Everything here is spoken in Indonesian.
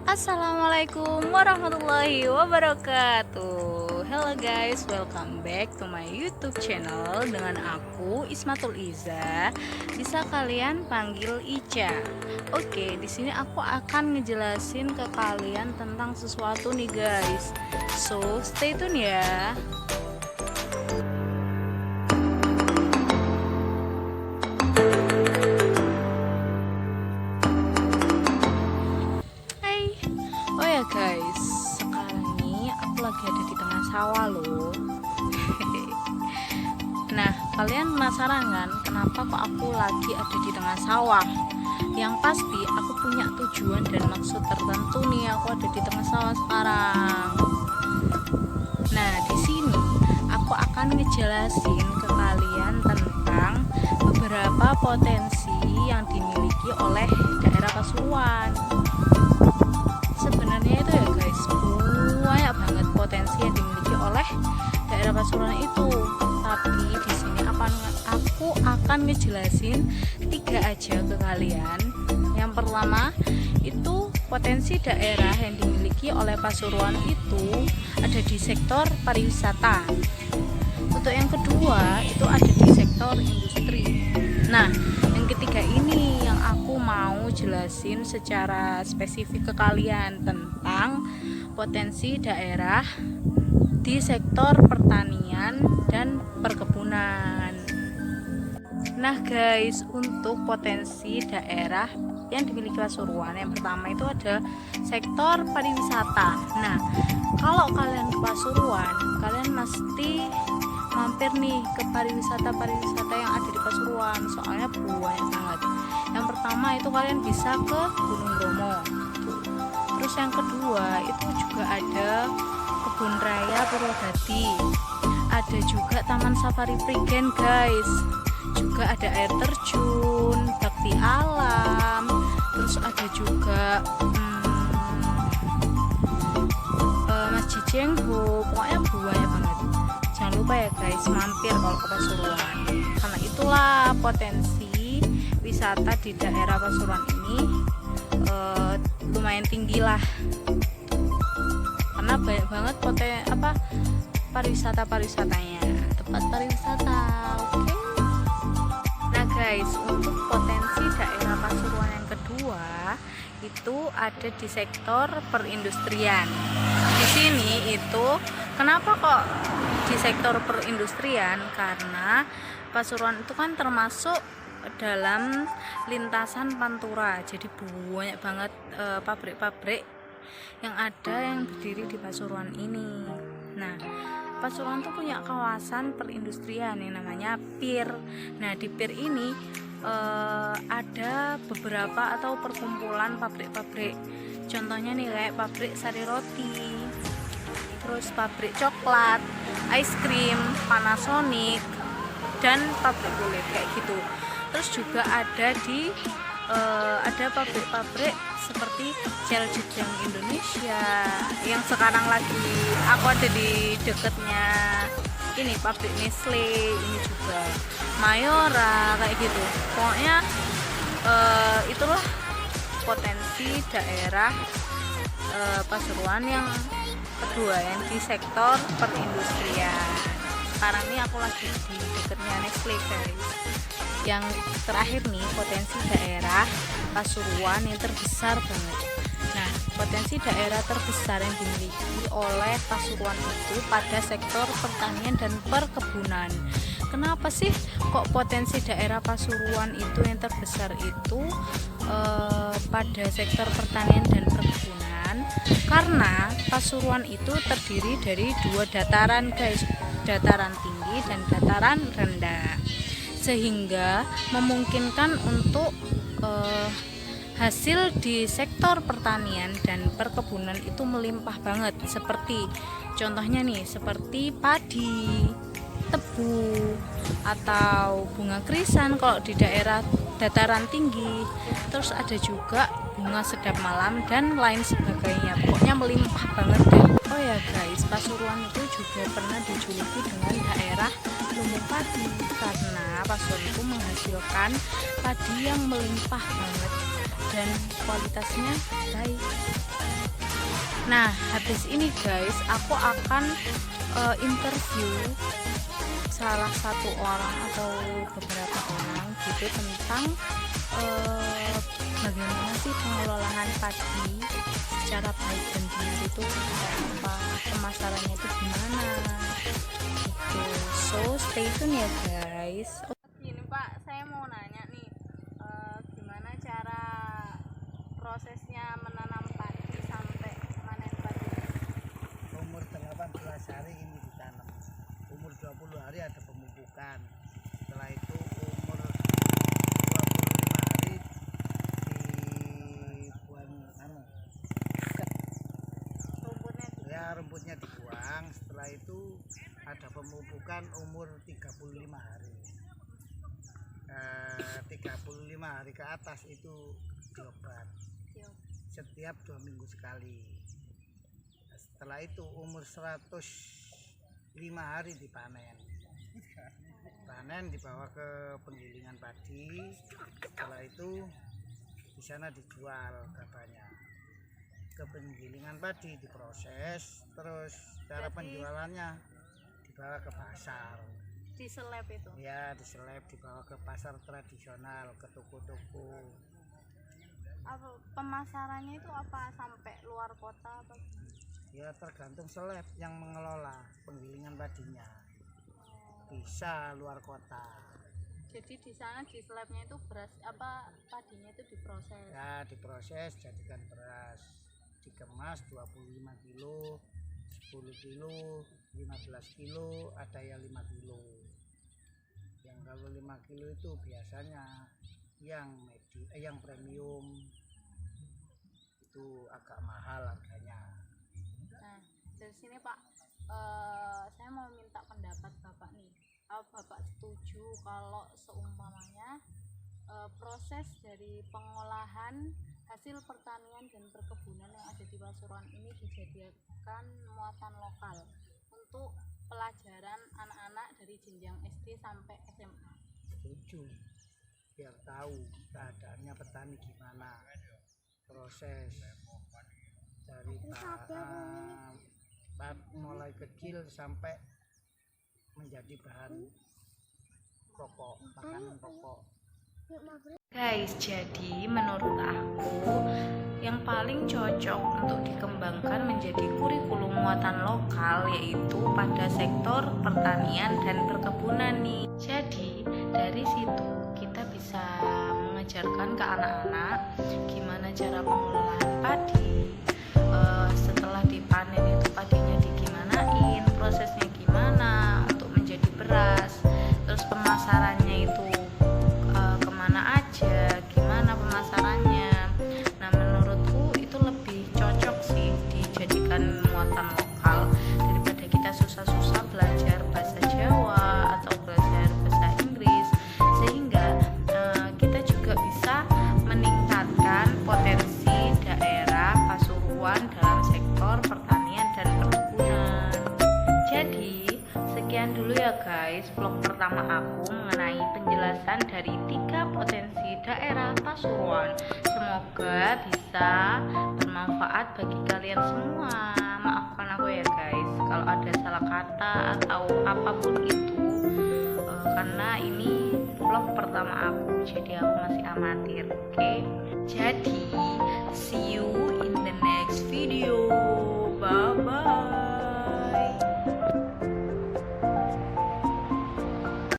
Assalamualaikum warahmatullahi wabarakatuh. Hello guys, welcome back to my YouTube channel dengan aku Ismatul Iza. Bisa kalian panggil Ica. Oke, di sini aku akan ngejelasin ke kalian tentang sesuatu nih guys. So, stay tune ya. Oh ya guys, sekarang ini aku lagi ada di tengah sawah loh. Nah, kalian penasaran kan kenapa kok aku lagi ada di tengah sawah? Yang pasti aku punya tujuan dan maksud tertentu nih aku ada di tengah sawah sekarang. Nah, di sini aku akan ngejelasin ke kalian tentang beberapa potensi yang dimiliki oleh daerah Pasuruan. Sebenarnya itu ya guys, banyak banget potensi yang dimiliki oleh daerah Pasuruan itu. Tapi di sini aku akan ngejelasin 3 aja ke kalian. Yang pertama itu potensi daerah yang dimiliki oleh Pasuruan itu ada di sektor pariwisata. Untuk yang kedua itu ada di sektor industri. Nah, yang ketiga ini yang aku mau jelasin secara spesifik ke kalian tentang potensi daerah di sektor pertanian dan perkebunan. Nah guys, untuk potensi daerah yang dimiliki Pasuruan, yang pertama itu ada sektor pariwisata. Nah, kalau kalian ke Pasuruan, kalian mesti mampir nih ke pariwisata yang ada di Pasuruan, soalnya banyak banget. Yang pertama itu kalian bisa ke Gunung Bromo. Terus yang kedua itu juga ada Kebun Raya Purwodadi. Ada juga Taman Safari Prigen guys. Juga ada air terjun, bakti alam. Terus ada juga Masjid Jengho. Pokoknya banyak banget. Jangan lupa ya guys, mampir kalau ke Pasuruan. Karena itulah potensi wisata di daerah Pasuruan ini lumayan tinggi lah. Karena banyak banget pariwisatanya, tempat pariwisata. Oke. Nah guys, untuk potensi daerah Pasuruan yang kedua itu ada di sektor perindustrian. Di sini itu kenapa kok di sektor perindustrian? Karena Pasuruan itu kan termasuk dalam lintasan Pantura, jadi banyak banget pabrik-pabrik yang berdiri di Pasuruan ini. Nah, Pasuruan tuh punya kawasan perindustrian yang namanya PIR. Nah, di PIR ini ada beberapa atau perkumpulan pabrik-pabrik. Contohnya nih kayak pabrik sari roti, terus pabrik coklat, ice cream, Panasonic, dan pabrik kulit kayak gitu. Terus juga ada ada pabrik-pabrik seperti Celjajang Indonesia yang sekarang lagi aku ada di dekatnya ini pabrik Nestle, ini juga Mayora kayak gitu. Pokoknya itulah potensi daerah Pasuruan yang kedua yang di sektor perindustrian. Sekarang ini aku lagi di dekatnya Nestle guys. Yang terakhir nih potensi daerah Pasuruan yang terbesar banget. Nah, potensi daerah terbesar yang dimiliki oleh Pasuruan itu pada sektor pertanian dan perkebunan. Kenapa sih kok potensi daerah Pasuruan itu yang terbesar itu pada sektor pertanian dan perkebunan? Karena Pasuruan itu terdiri dari 2 dataran guys, dataran tinggi dan dataran rendah, sehingga memungkinkan untuk hasil di sektor pertanian dan perkebunan itu melimpah banget. Seperti contohnya nih, seperti padi, tebu, atau bunga krisan kalau di daerah dataran tinggi. Terus ada juga bunga sedap malam dan lain sebagainya. Pokoknya melimpah banget deh. Oh ya guys, Pasuruan itu juga pernah dijuluki dengan daerah lumbung padi karena Pasuruan itu menghasilkan padi yang melimpah banget dan kualitasnya baik. Nah, habis ini guys, aku akan interview salah satu orang atau beberapa orang gitu tentang bagaimana sih pengelolaan padi secara baik dan benar itu kayak apa, pemasarannya itu gimana gitu. So stay tune ya guys. Gini Pak, saya mau nanya nih, gimana cara prosesnya menanam padi sampai panen padi? Umur 18 hari ini ditanam, umur 20 hari ada pemupukan, setelah itu umur 25 hari dibuang rumputnya dibuang, setelah itu ada pemupukan umur 35 hari. 35 hari ke atas itu diobat setiap 2 minggu sekali. Setelah itu umur 105 hari dipanen, dibawa ke penggilingan padi. Setelah itu di sana dijual gabahnya ke penggilingan padi, diproses, terus cara penjualannya dibawa ke pasar, Diseleb itu ya diseleb, dibawa ke pasar tradisional, ke toko-toko. apa pemasarannya itu apa, sampai luar kota apa? Ya tergantung seleb yang mengelola penggilingan padinya, bisa luar kota. Jadi di sana di selebnya itu beras apa, padinya itu diproses? Ya diproses jadikan beras, dikemas 25 kilo, 10 kilo, 15 kilo, ada yang 5 kilo. Yang kalau 5 kilo itu biasanya yang premium, itu agak mahal harganya. Nah, dari sini Pak, saya mau minta pendapat Bapak nih. Apa Bapak setuju kalau seumpamanya proses dari pengolahan hasil pertanian dan perkebunan yang ada di Pasuruan ini dijadikan muatan lokal untuk pelajaran anak-anak dari jenjang SD sampai SMA? Setuju, biar tahu keadaannya petani gimana, proses dari mulai kecil sampai menjadi bahan pokok, makanan pokok. Guys, jadi menurut aku yang paling cocok untuk dikembangkan menjadi kurikulum muatan lokal yaitu pada sektor pertanian dan perkebunan nih. Jadi dari situ kita bisa mengajarkan ke anak-anak gimana cara pengelolaan padi, setelah dipanen itu padinya digimanain, prosesnya gimana untuk menjadi beras, terus pemasarannya itu kemana aja, gimana pemasarannya. Nah menurutku itu lebih cocok sih dijadikan muatan lokal daripada kita susah-susah belajar bahasa Jawa atau belajar bahasa Inggris, sehingga kita juga bisa meningkatkan potensi daerah Pasuruan dalam sektor pertanian dan perkebunan. Jadi sekian dulu ya guys vlog pertama aku mengenai penjelasan dari 3 potensi daerah Pasuruan. Semoga bisa bermanfaat bagi kalian semua. Maafkan aku ya guys kalau ada salah kata atau apapun itu, karena ini vlog pertama aku, jadi aku masih amatir. Oke, jadi see you